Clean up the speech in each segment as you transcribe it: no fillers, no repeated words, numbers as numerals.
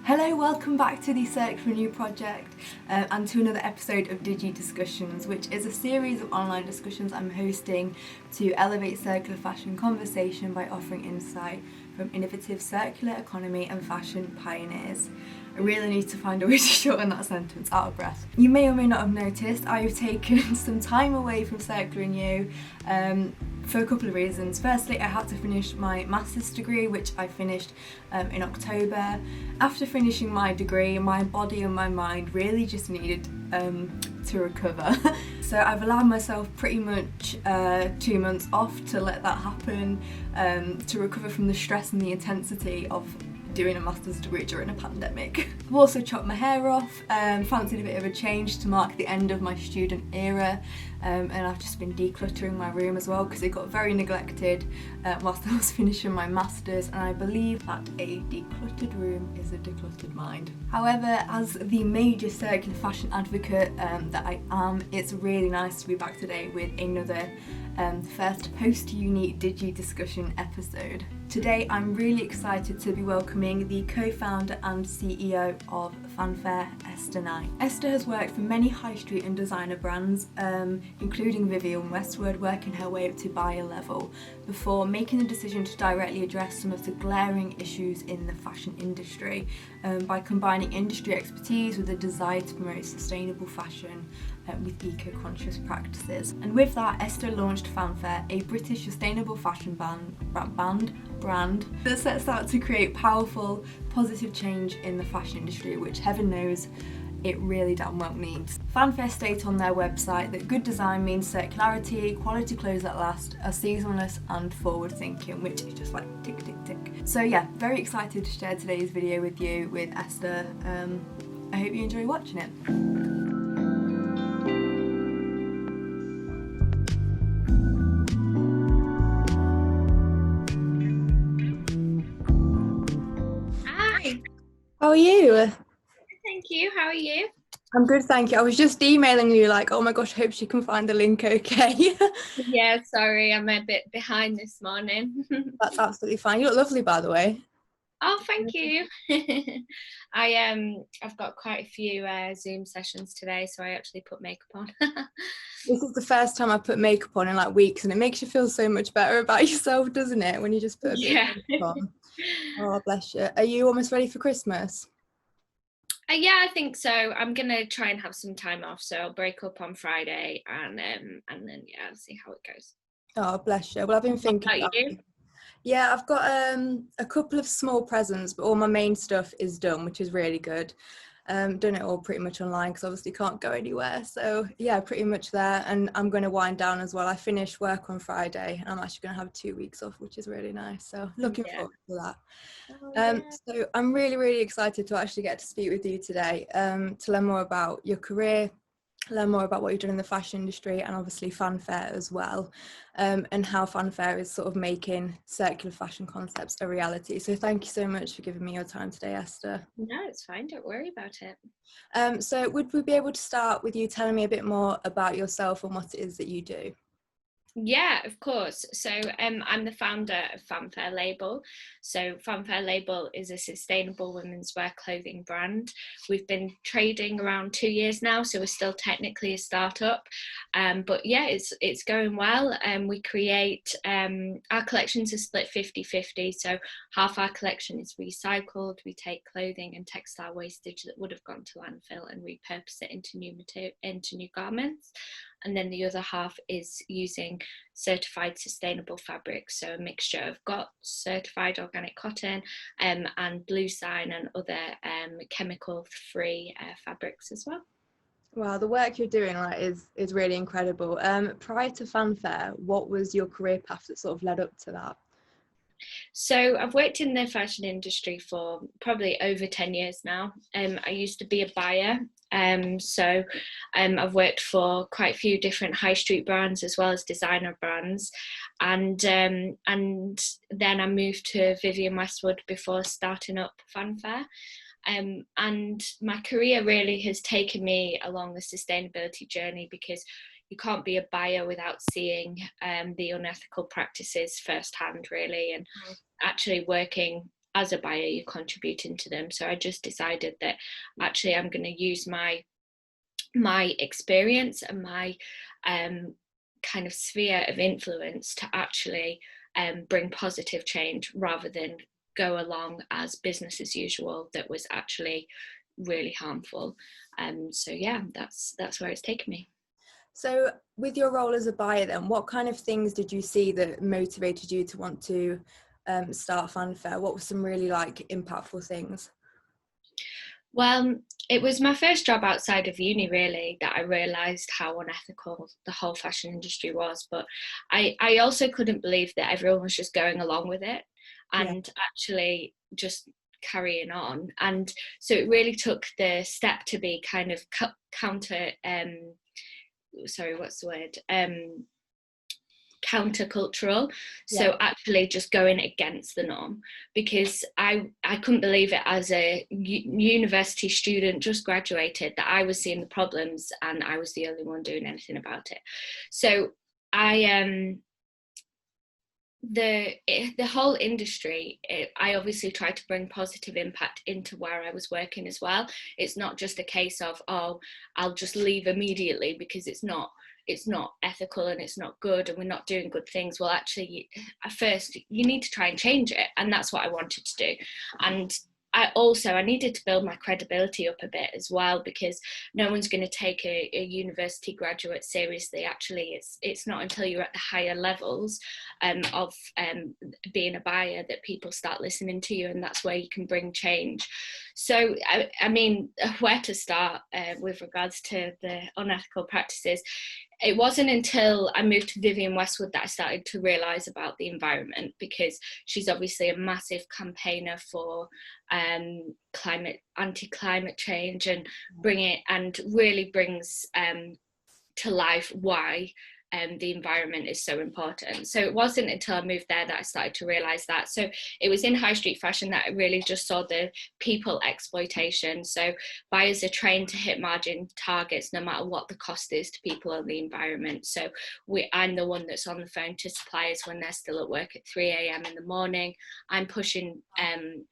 Hello, welcome back to the Search for a New project and to another episode of Digi-Discussions, which is a series of online discussions I'm hosting to elevate circular fashion conversation by offering insight from innovative circular economy and fashion pioneers. I really need to find a way to shorten that sentence, out of breath. You may or may not have noticed I've taken some time away from Circular New for a couple of reasons. Firstly, I had to finish my master's degree, which I finished in October. After finishing my degree, my body and my mind really just needed to recover. So I've allowed myself pretty much 2 months off to let that happen, to recover from the stress and the intensity of doing a master's degree during a pandemic. I've also chopped my hair off, fancied a bit of a change to mark the end of my student era, and I've just been decluttering my room as well because it got very neglected whilst I was finishing my master's, and I believe that a decluttered room is a decluttered mind. However, as the major circular fashion advocate that I am, it's really nice to be back today with another first post-uni Digi-Discussion episode. Today I'm really excited to be welcoming the co-founder and CEO of Fanfare, Esther Knight. Esther has worked for many high street and designer brands, including Vivienne Westwood, working her way up to buyer level, before making the decision to directly address some of the glaring issues in the fashion industry by combining industry expertise with a desire to promote sustainable fashion with eco-conscious practices. And with that, Esther launched Fanfare, a British sustainable fashion brand that sets out to create powerful, positive change in the fashion industry, which heaven knows it really damn well needs. Fanfare state on their website that good design means circularity, quality clothes that last, are seasonless and forward thinking, which is just like tick tick tick. So yeah, very excited to share today's video with you, with Esther. I hope you enjoy watching it. How are you? Thank you. How are you? I'm good, thank you. I was just emailing you like, oh my gosh, I hope she can find the link okay. Yeah, sorry, I'm a bit behind this morning. That's absolutely fine. You look lovely, by the way. Oh, thank you. I've got quite a few Zoom sessions today, so I actually put makeup on. This is the first time I put makeup on in like weeks, and it makes you feel so much better about yourself, doesn't it, when you just put a bit of makeup on. Oh, bless you. Are you almost ready for Christmas? Yeah, I think so. I'm gonna try and have some time off, so I'll break up on Friday, and then yeah, I'll see how it goes. Oh, bless you. Well, I've been thinking What about about you? Yeah, I've got a couple of small presents, but all my main stuff is done, which is really good. Done it all pretty much online because obviously can't go anywhere. So yeah, pretty much there. And I'm going to wind down as well. I finish work on Friday and I'm actually going to have 2 weeks off, which is really nice. So looking forward to that. So I'm really, really excited to actually get to speak with you today, to learn more about your career, learn more about what you've done in the fashion industry, and obviously Fanfare as well, and how Fanfare is sort of making circular fashion concepts a reality. So thank you so much for giving me your time today, Esther. No, it's fine. Don't worry about it. So would we be able to start with you telling me a bit more about yourself and what it is that you do? Yeah, of course. So I'm the founder of Fanfare Label. So Fanfare Label is a sustainable women's wear clothing brand. We've been trading around 2 years now, so we're still technically a startup. But yeah, it's going well. We create, our collections are split 50-50. So half our collection is recycled. We take clothing and textile wastage that would have gone to landfill and repurpose it into new garments. And then the other half is using certified sustainable fabrics, so a mixture of got certified organic cotton and blue sign and other chemical free fabrics as well. Wow, the work you're doing is really incredible. Prior to Fanfare, what was your career path that sort of led up to that? So I've worked in the fashion industry for probably over 10 years now. I used to be a buyer. I've worked for quite a few different high street brands as well as designer brands. And then I moved to Vivienne Westwood before starting up Fanfare. And my career really has taken me along the sustainability journey, because you can't be a buyer without seeing the unethical practices firsthand, really, and actually working as a buyer, you're contributing to them. So I just decided that actually I'm going to use my experience and my kind of sphere of influence to actually bring positive change, rather than go along as business as usual that was actually really harmful. So yeah, that's where it's taken me. So with your role as a buyer then, what kind of things did you see that motivated you to want to start Fanfare? What were some really like impactful things? Well, it was my first job outside of uni, really, that I realised how unethical the whole fashion industry was. But I also couldn't believe that everyone was just going along with it and actually just carrying on. And so it really took the step to be kind of countercultural. So actually just going against the norm, because I couldn't believe it as a university student just graduated that I was seeing the problems and I was the only one doing anything about it. So the whole industry, I obviously tried to bring positive impact into where I was working as well. It's not just a case of, oh, I'll just leave immediately because it's not ethical and it's not good and we're not doing good things. Well, actually, at first you need to try and change it, and that's what I wanted to do. And I needed to build my credibility up a bit as well, because no one's going to take a university graduate seriously. Actually, it's not until you're at the higher levels of being a buyer that people start listening to you, and that's where you can bring change. So I mean, where to start with regards to the unethical practices? It wasn't until I moved to Vivienne Westwood that I started to realise about the environment, because she's obviously a massive campaigner for anti-climate change, and really brings to life why the environment is so important. So it wasn't until I moved there that I started to realise that. So it was in high street fashion that I really just saw the people exploitation. So buyers are trained to hit margin targets no matter what the cost is to people or the environment. So I'm the one that's on the phone to suppliers when they're still at work at 3 a.m. in the morning. I'm pushing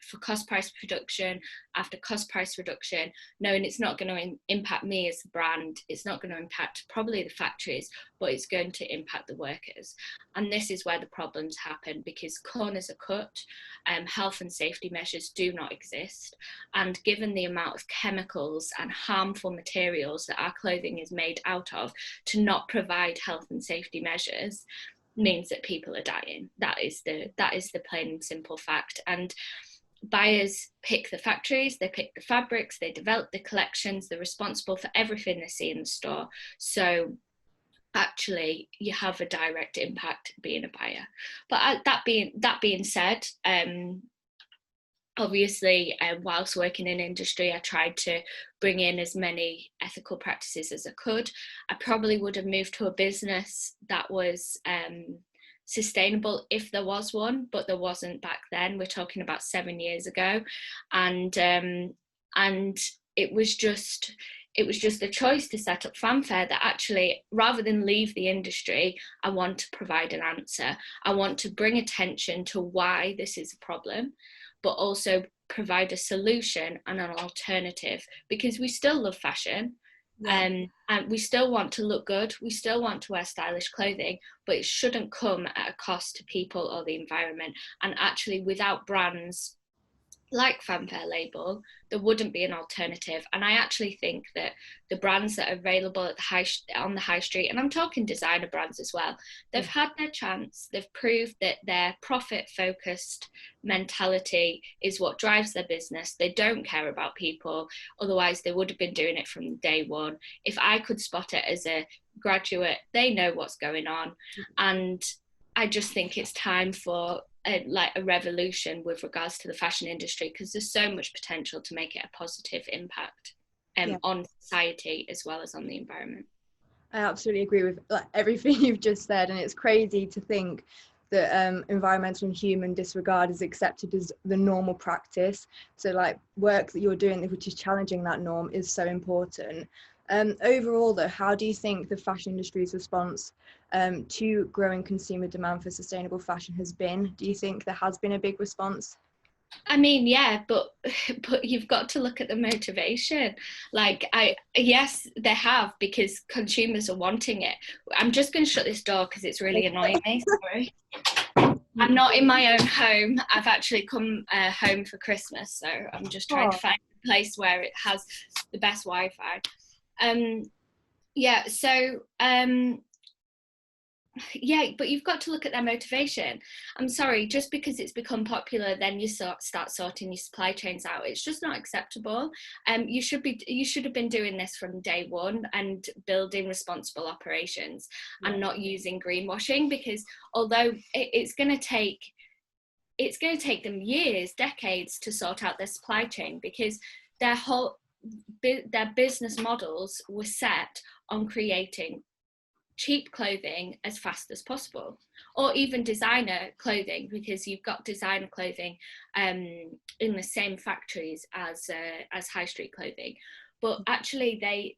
for cost price reduction after cost price reduction, knowing it's not going to impact me as a brand, it's not going to impact probably the factories, but it's going to impact the workers. And this is where the problems happen, because corners are cut, health and safety measures do not exist, and given the amount of chemicals and harmful materials that our clothing is made out of, to not provide health and safety measures means that people are dying. That is the plain and simple fact. And buyers pick the factories, they pick the fabrics, they develop the collections, they're responsible for everything they see in the store. So actually you have a direct impact being a buyer. But that being said, obviously, whilst working in industry, I tried to bring in as many ethical practices as I could. I probably would have moved to a business that was sustainable if there was one, but there wasn't back then. We're talking about 7 years ago, and it was just a choice to set up Fanfare that actually, rather than leave the industry, I want to provide an answer. I want to bring attention to why this is a problem, but also provide a solution and an alternative, because we still love fashion. And we still want to look good, we still want to wear stylish clothing, but it shouldn't come at a cost to people or the environment. And actually, without brands like Fanfare label, there wouldn't be an alternative. And I actually think that the brands that are available at on the high street, and I'm talking designer brands as well, they've had their chance. They've proved that their profit-focused mentality is what drives their business. They don't care about people, otherwise they would have been doing it from day one. If I could spot it as a graduate, they know what's going on. And I just think it's time for a revolution with regards to the fashion industry, because there's so much potential to make it a positive impact on society as well as on the environment. I absolutely agree with everything you've just said, and it's crazy to think that environmental and human disregard is accepted as the normal practice. So work that you're doing which is challenging that norm is so important. Overall though, how do you think the fashion industry's response to growing consumer demand for sustainable fashion has been? Do you think there has been a big response? I mean, yeah, but you've got to look at the motivation. Like, yes, they have, because consumers are wanting it. I'm just going to shut this door because it's really annoying me. Sorry. I'm not in my own home. I've actually come home for Christmas, so I'm just trying to find a place where it has the best Wi-Fi. Yeah, so yeah, but you've got to look at their motivation. I'm sorry, just because it's become popular, then you start sorting your supply chains out. It's just not acceptable. You should have been doing this from day one and building responsible operations, and not using greenwashing, because although it's going to take them years, decades to sort out their supply chain, because their business models were set on creating cheap clothing as fast as possible, or even designer clothing, because you've got designer clothing in the same factories as high street clothing, but actually they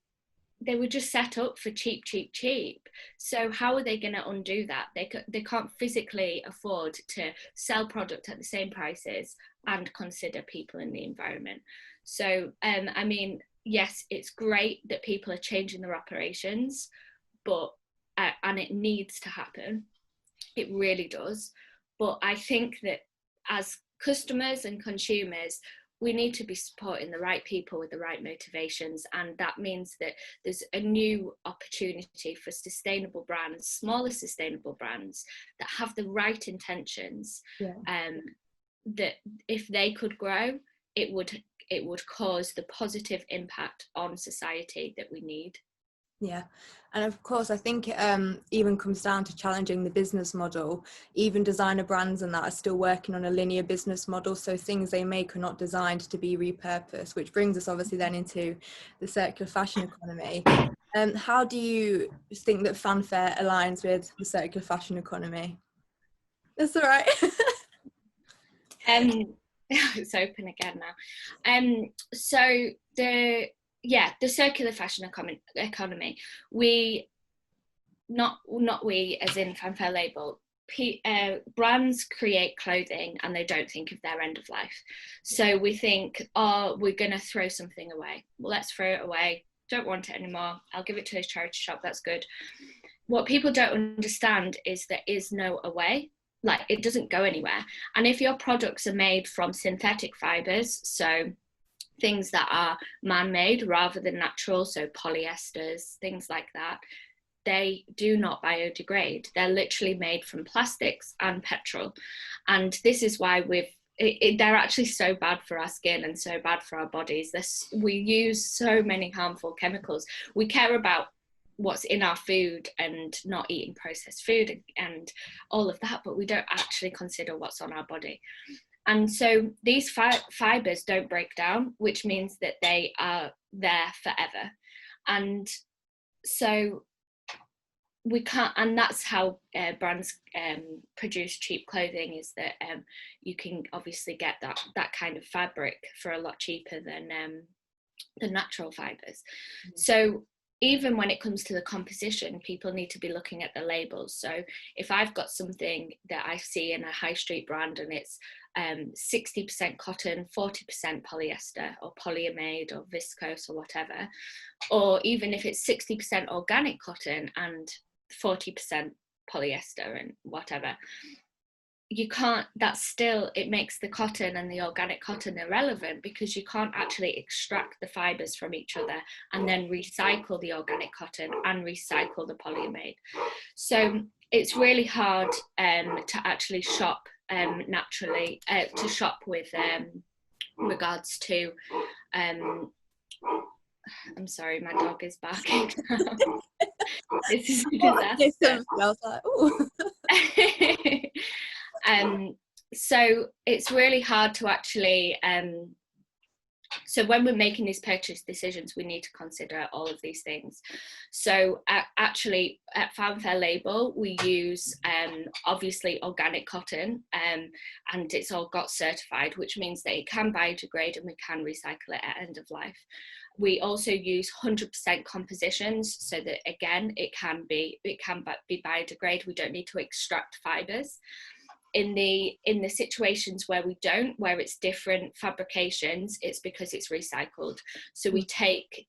were just set up for cheap. So how are they going to undo that? They can't physically afford to sell product at the same prices and consider people in the environment. So I mean, yes, it's great that people are changing their operations, but and it needs to happen. It really does. But I think that as customers and consumers, we need to be supporting the right people with the right motivations, and that means that there's a new opportunity for sustainable brands, smaller sustainable brands that have the right intentions. That if they could grow, it would cause the positive impact on society that we need. Yeah, and of course I think it even comes down to challenging the business model. Even designer brands and that are still working on a linear business model, so things they make are not designed to be repurposed, which brings us obviously then into the circular fashion economy. How do you think that Fanfare aligns with the circular fashion economy? That's all right. It's open again now. So the circular fashion economy, we not we as in Fanfare label, brands create clothing and they don't think of their end of life. So we think, oh, we're going to throw something away. Well, let's throw it away. Don't want it anymore. I'll give it to this charity shop. That's good. What people don't understand is there is no away. Like, it doesn't go anywhere. And if your products are made from synthetic fibers, so things that are man-made rather than natural, so polyesters, things like that, they do not biodegrade. They're literally made from plastics and petrol. And this is why they're actually so bad for our skin and so bad for our bodies. We use so many harmful chemicals. We care about what's in our food and not eating processed food and all of that, but we don't actually consider what's on our body. And so these fibers don't break down, which means that they are there forever. And so we can't, and that's how brands produce cheap clothing, is that you can obviously get that kind of fabric for a lot cheaper than the natural fibers. So even when it comes to the composition, people need to be looking at the labels. So if I've got something that I see in a high street brand and it's 60% cotton, 40% polyester or polyamide or viscose or whatever, or even if it's 60% organic cotton and 40% polyester and whatever, you can't, it makes the cotton and the organic cotton irrelevant, because you can't actually extract the fibers from each other and then recycle the organic cotton and recycle the polyamide. So it's really hard to actually shop naturally, to shop with regards to I'm sorry, my dog is barking. This is a disaster. I was like, ooh. So it's really hard to actually so when we're making these purchase decisions, we need to consider all of these things. So actually at Fanfare label, we use obviously organic cotton, and it's all got certified, which means that it can biodegrade and we can recycle it at end of life. We also use 100% compositions, so that again, it can be biodegraded. We don't need to extract fibers. in the situations where we don't, where it's different fabrications, it's because it's recycled. So we take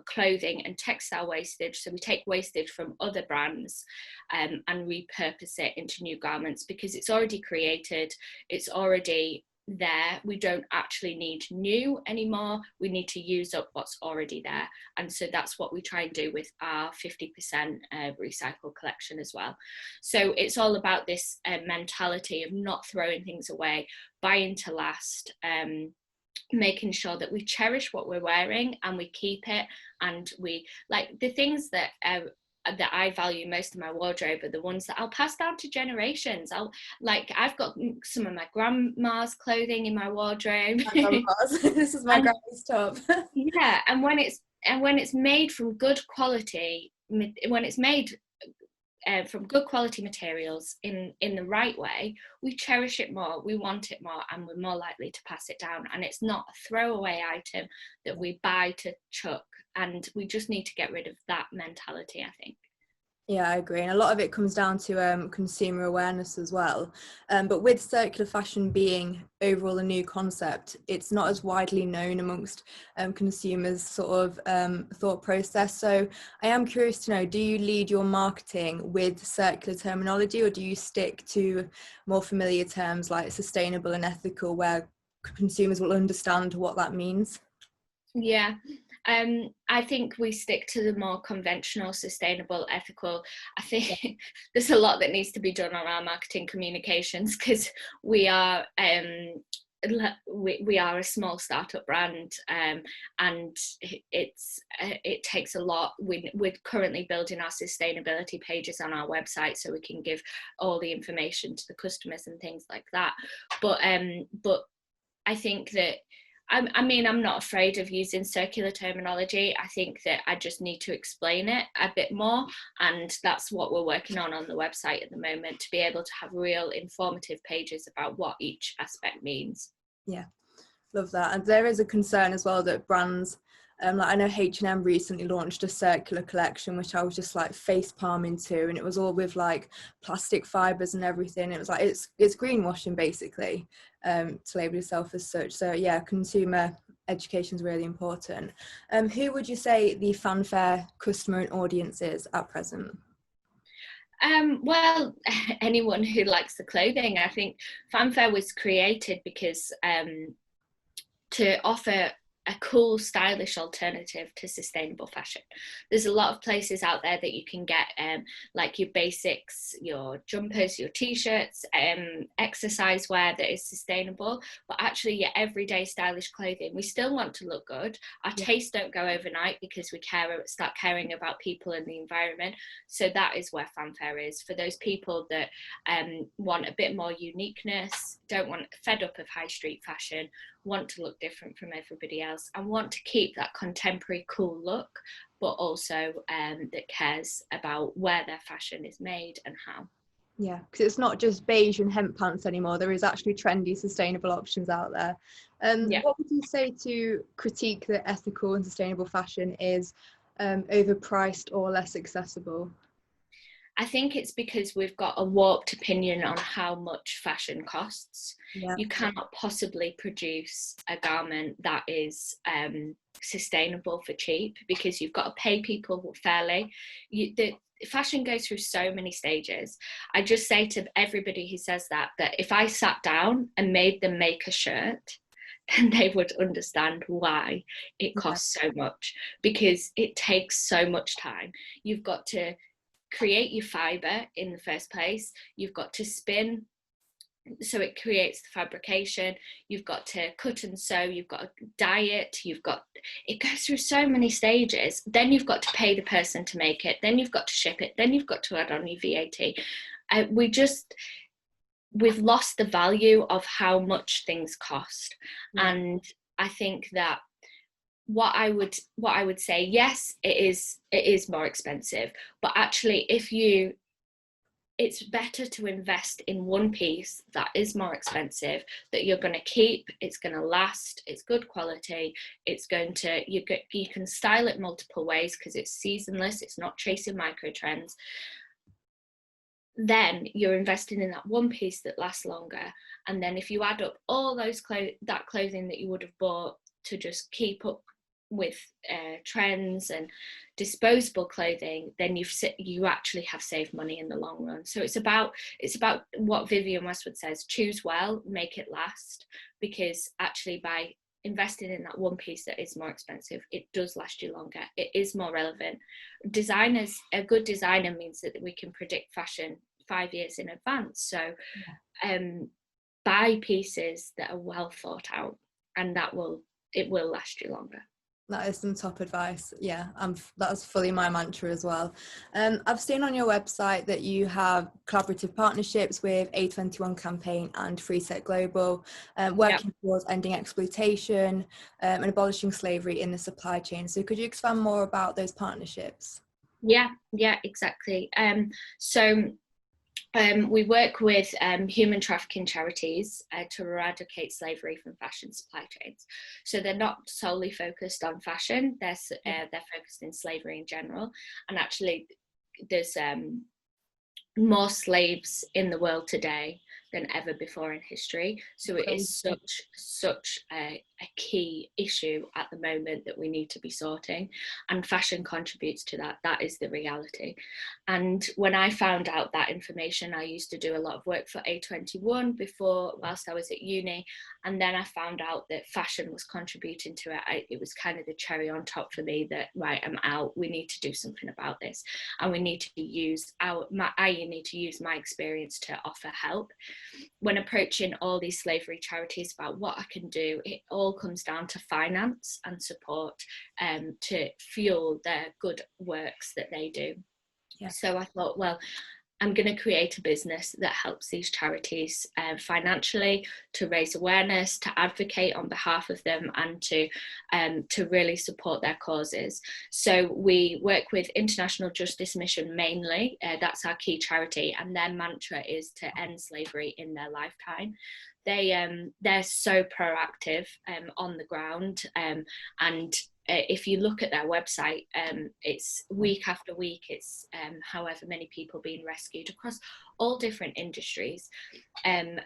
clothing and textile wastage, so we take wastage from other brands and repurpose it into new garments, because it's already created, it's already there. We don't actually need new anymore. We need to use up what's already there. And so that's what we try and do with our 50% recycle collection as well. So it's all about this mentality of not throwing things away, buying to last, making sure that we cherish what we're wearing and we keep it. And we, like, the things that I value most in my wardrobe are the ones that I'll pass down to generations. I've got some of my grandma's clothing in my wardrobe. This is my grandma's top. Yeah, and when it's made from good quality, when it's made from good quality materials in the right way, we cherish it more, we want it more, and we're more likely to pass it down. And it's not a throwaway item that we buy to chuck. And we just need to get rid of that mentality, I think. Yeah, I agree. And a lot of it comes down to consumer awareness as well. But with circular fashion being overall a new concept, it's not as widely known amongst consumers' sort of thought process. So I am curious to know, do you lead your marketing with circular terminology, or do you stick to more familiar terms like sustainable and ethical, where consumers will understand what that means? Yeah. I think we stick to the more conventional, sustainable, ethical. I think there's a lot that needs to be done on our marketing communications, because we are a small startup brand, and it takes a lot. We're currently building our sustainability pages on our website so we can give all the information to the customers and things like that. But I think that I'm not afraid of using circular terminology. I think that I just need to explain it a bit more, and that's what we're working on the website at the moment, to be able to have real informative pages about what each aspect means. Yeah, love that. And there is a concern as well that brands, like I know H&M recently launched a circular collection, which I was just like face palming to, and it was all with like plastic fibers and everything. It was like it's greenwashing basically, to label yourself as such. So yeah, consumer education is really important. Who would you say the Fanfare customer and audience is at present? Well, anyone who likes the clothing. I think Fanfare was created because to offer a cool, stylish alternative to sustainable fashion. There's a lot of places out there that you can get like your basics, your jumpers, your t-shirts, exercise wear that is sustainable, but actually your everyday stylish clothing. We still want to look good. Our tastes don't go overnight, because we start caring about people and the environment. So that is where Fanfare is for those people that want a bit more uniqueness, don't want fed up of high street fashion, want to look different from everybody else, and want to keep that contemporary cool look, but also that cares about where their fashion is made and how. Yeah, because it's not just beige and hemp pants anymore. There is actually trendy, sustainable options out there. What would you say to critique that ethical and sustainable fashion is overpriced or less accessible? I think it's because we've got a warped opinion on how much fashion costs. Yeah. You cannot possibly produce a garment that is sustainable for cheap, because you've got to pay people fairly. The fashion goes through so many stages. I just say to everybody who says that if I sat down and made them make a shirt, then they would understand why it costs so much, because it takes so much time. You've got to create your fiber in the first place, you've got to spin so it creates the fabrication, you've got to cut and sew, you've got to dye it, it goes through so many stages. Then you've got to pay the person to make it, then you've got to ship it, then you've got to add on your VAT. We've lost the value of how much things cost. And I think that what I would say, yes, it is more expensive, but actually it's better to invest in one piece that is more expensive, that you're going to keep, it's going to last, it's good quality, it's going to, you can style it multiple ways because it's seasonless, it's not chasing micro trends. then you're investing in that one piece that lasts longer. And then if you add up all those that clothing that you would have bought to just keep up with trends and disposable clothing, then you actually have saved money in the long run. So it's about what Vivienne Westwood says: choose well, make it last, because actually by investing in that one piece that is more expensive, it does last you longer. It is more relevant. A good designer means that we can predict fashion 5 years in advance. So buy pieces that are well thought out, and it will last you longer. That is some top advice. Yeah, that's fully my mantra as well. I've seen on your website that you have collaborative partnerships with A21 Campaign and Free Set Global, working towards ending exploitation and abolishing slavery in the supply chain. So could you expand more about those partnerships? Yeah, exactly. We work with human trafficking charities to eradicate slavery from fashion supply chains. So they're not solely focused on fashion, they're focused in slavery in general. And actually there's more slaves in the world today than ever before in history. So it is such a key issue at the moment that we need to be sorting, and fashion contributes to that. That is the reality. And when I found out that information, I used to do a lot of work for A21 whilst I was at uni, and then I found out that fashion was contributing to it. It was kind of the cherry on top for me that, right, I'm out, we need to do something about this, and we need to use I need to use my experience to offer help. When approaching all these slavery charities about what I can do, it all comes down to finance and support to fuel their good works that they do. Yeah. So I thought, well, I'm going to create a business that helps these charities financially, to raise awareness, to advocate on behalf of them, and to really support their causes. So we work with International Justice Mission mainly. That's our key charity, and their mantra is to end slavery in their lifetime. They're so proactive on the ground, and if you look at their website, it's week after week, it's however many people being rescued across all different industries, and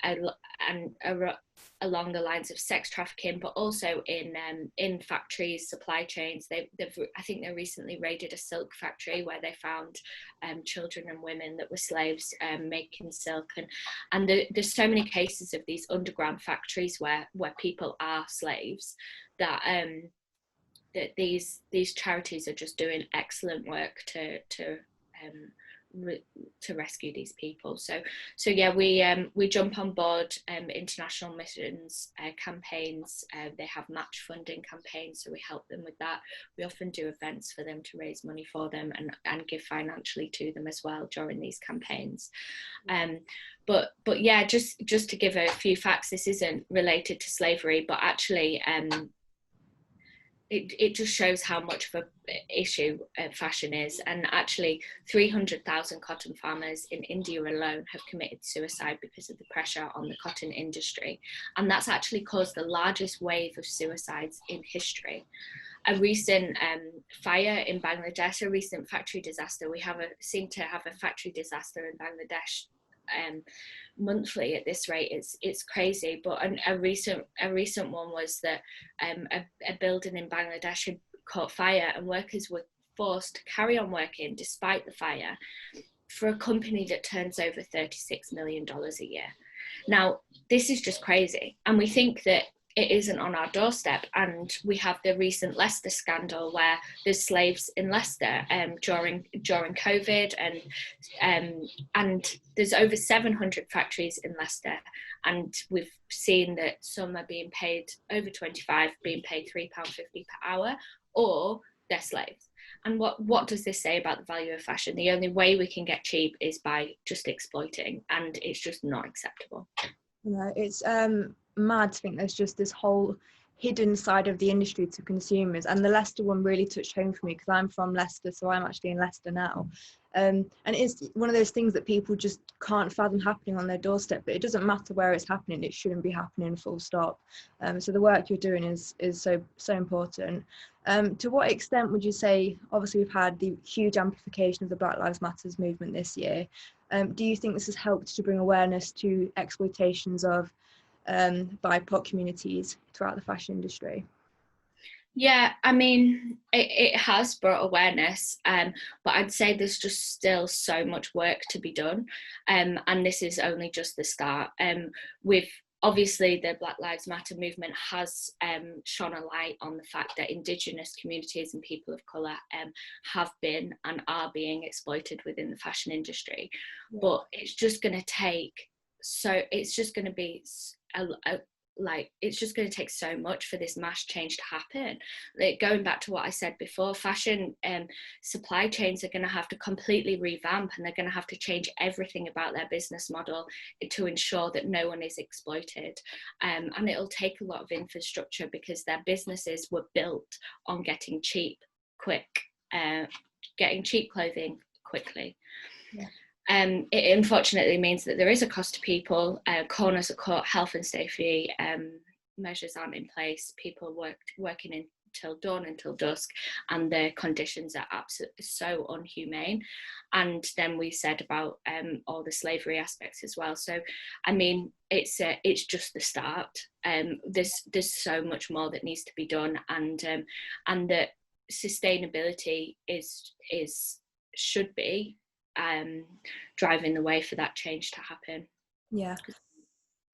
along the lines of sex trafficking, but also in factories, supply chains. I think they recently raided a silk factory where they found children and women that were slaves making silk, and there's so many cases of these underground factories where people are slaves, that these charities are just doing excellent work to rescue these people. So yeah, we jump on board international missions campaigns. They have match funding campaigns, so we help them with that. We often do events for them to raise money for them and give financially to them as well during these campaigns. But yeah, just to give a few facts, this isn't related to slavery, but actually it just shows how much of an issue fashion is. And actually 300,000 cotton farmers in India alone have committed suicide because of the pressure on the cotton industry. And that's actually caused the largest wave of suicides in history. A recent fire in Bangladesh, a recent factory disaster, we seem to have a factory disaster in Bangladesh monthly at this rate. It's crazy. But a recent one was that a building in Bangladesh had caught fire, and workers were forced to carry on working despite the fire for a company that turns over $36 million a year. Now, this is just crazy, and we think that it isn't on our doorstep. And we have the recent Leicester scandal where there's slaves in Leicester during COVID, and there's over 700 factories in Leicester, and we've seen that some are being paid over 25, being paid £3.50 per hour, or they're slaves. And what does this say about the value of fashion? The only way we can get cheap is by just exploiting, and it's just not acceptable. No, it's mad to think there's just this whole hidden side of the industry to consumers, and the Leicester one really touched home for me because I'm from Leicester, so I'm actually in Leicester now, and it's one of those things that people just can't fathom happening on their doorstep. But it doesn't matter where it's happening, it shouldn't be happening, full stop. So the work you're doing is so important. To what extent would you say, obviously we've had the huge amplification of the Black Lives Matter movement this year, Do you think this has helped to bring awareness to exploitations of BIPOC communities throughout the fashion industry? Yeah, I mean, it has brought awareness, but I'd say there's just still so much work to be done, and this is only just the start. With obviously the Black Lives Matter movement has shone a light on the fact that Indigenous communities and people of colour have been and are being exploited within the fashion industry, but it's just going to take it's just going to be it's just going to take so much for this mass change to happen. Like, going back to what I said before, fashion supply chains are going to have to completely revamp, and they're going to have to change everything about their business model to ensure that no one is exploited. And it'll take a lot of infrastructure, because their businesses were built on getting cheap clothing quickly. It unfortunately means that there is a cost to people. Corners are cut, health and safety measures aren't in place. People working until dawn, until dusk, and the conditions are absolutely so unhumane. And then we said about all the slavery aspects as well. So, I mean, it's just the start. There's so much more that needs to be done, and that sustainability should be driving the way for that change to happen. Yeah,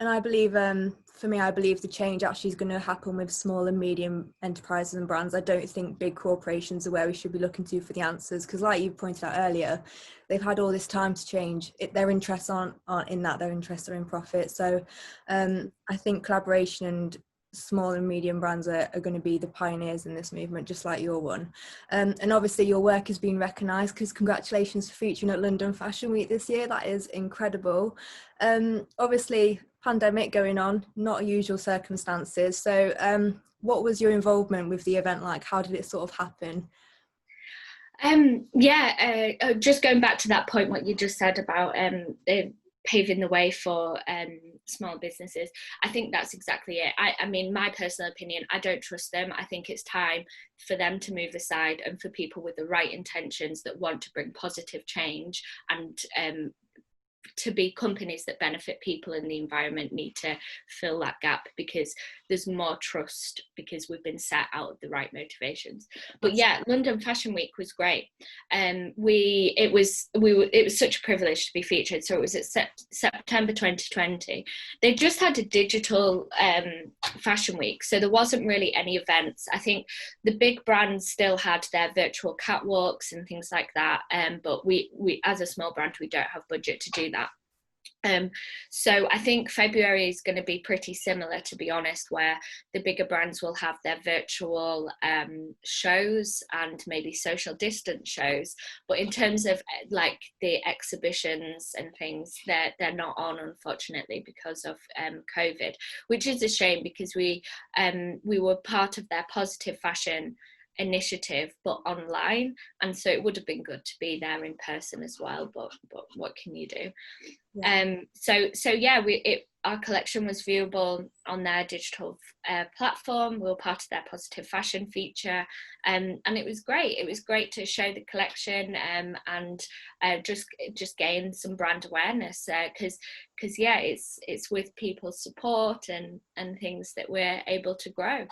and I believe, for me, I believe the change actually is going to happen with small and medium enterprises and brands. I don't think big corporations are where we should be looking to for the answers, because like you pointed out earlier, they've had all this time to change. Their interests aren't in that, their interests are in profit. So I think collaboration and small and medium brands are going to be the pioneers in this movement, just like your one. And obviously your work has been recognised, because congratulations for featuring at London Fashion Week this year. That is incredible. Obviously pandemic going on, not usual circumstances. So what was your involvement with the event like? How did it sort of happen? Just going back to that point, what you just said about paving the way for small businesses, I think that's exactly it. I mean, my personal opinion, I don't trust them. I think it's time for them to move aside, and for people with the right intentions that want to bring positive change and to be companies that benefit people in the environment need to fill that gap, because there's more trust, because we've been set out of the right motivations. But yeah, London Fashion Week was great. It was such a privilege to be featured. So it was at September 2020. They just had a digital fashion week, so there wasn't really any events. I think the big brands still had their virtual catwalks and things like that, but we as a small brand, we don't have budget to do that. So I think February is going to be pretty similar, to be honest, where the bigger brands will have their virtual shows and maybe social distance shows. But in terms of like the exhibitions and things, they're not on, unfortunately, because of COVID, which is a shame, because we were part of their positive fashion initiative, but online, and so it would have been good to be there in person as well, but what can you do? Our collection was viewable on their digital platform. We were part of their positive fashion feature, and it was great. It was great to show the collection and just gain some brand awareness, because it's with people's support and things that we're able to grow.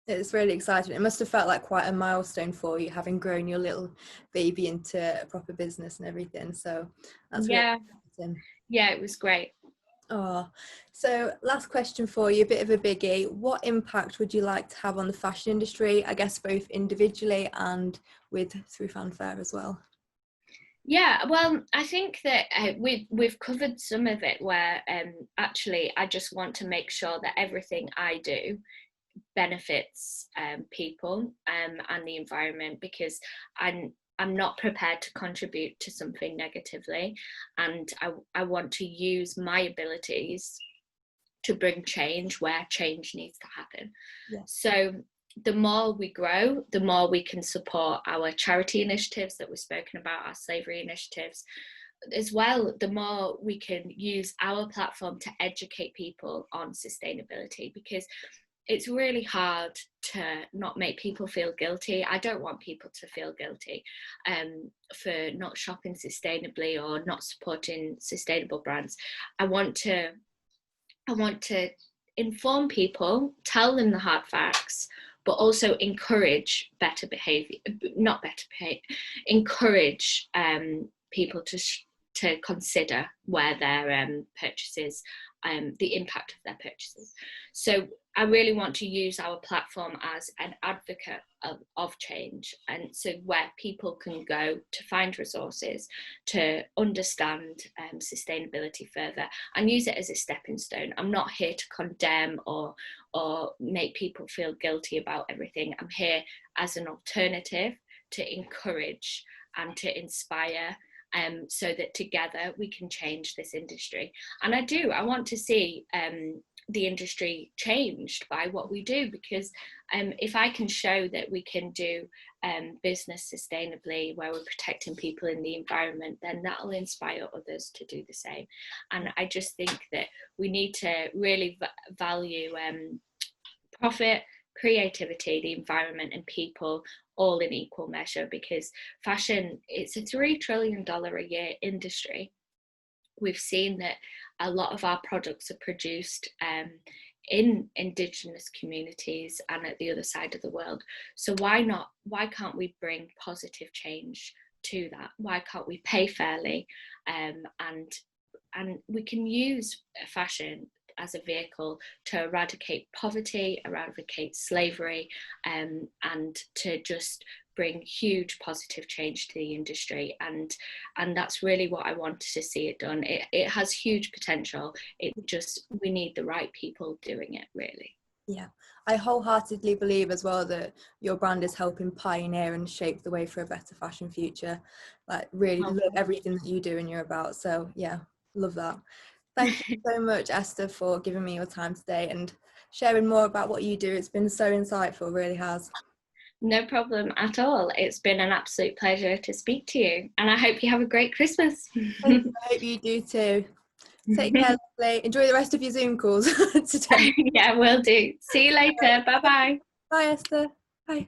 It's really exciting. It must have felt like quite a milestone for you, having grown your little baby into a proper business and everything. So that's really exciting. Yeah, it was great. Oh, so last question for you, a bit of a biggie. What impact would you like to have on the fashion industry, I guess both individually and through Fanfare as well? Yeah, well, I think that we've covered some of it, where actually I just want to make sure that everything I do benefits people and the environment, because I'm not prepared to contribute to something negatively, and I want to use my abilities to bring change where change needs to happen. So the more we grow, the more we can support our charity initiatives that we've spoken about, our slavery initiatives as well, the more we can use our platform to educate people on sustainability, because it's really hard to not make people feel guilty. I don't want people to feel guilty for not shopping sustainably or not supporting sustainable brands. I want to inform people, tell them the hard facts, but also encourage better behaviour, encourage people to consider where their purchases, the impact of their purchases. So I really want to use our platform as an advocate of change, and so where people can go to find resources to understand sustainability further and use it as a stepping stone. I'm not here to condemn or make people feel guilty about everything. I'm here as an alternative to encourage and to inspire, so that together we can change this industry. And I want to see the industry changed by what we do, because if I can show that we can do business sustainably, where we're protecting people in the environment, then that'll inspire others to do the same. And I just think that we need to really value profit, creativity, the environment and people all in equal measure, because fashion, it's a $3 trillion a year industry. We've seen that a lot of our products are produced in indigenous communities and at the other side of the world. So why can't we bring positive change to that? Why can't we pay fairly? And we can use fashion as a vehicle to eradicate poverty, eradicate slavery, and to just bring huge positive change to the industry. And that's really what I wanted to see it done. It has huge potential. We need the right people doing it, really. Yeah, I wholeheartedly believe as well that your brand is helping pioneer and shape the way for a better fashion future. Like, really love everything that you do and you're about. So yeah, love that. Thank you so much, Esther, for giving me your time today and sharing more about what you do. It's been so insightful, really has. No problem at all. It's been an absolute pleasure to speak to you, and I hope you have a great Christmas. Thank you. I hope you do too. Take care, lovely. Enjoy the rest of your Zoom calls today. Yeah, will do. See you later. Bye-bye. Bye, Esther. Bye.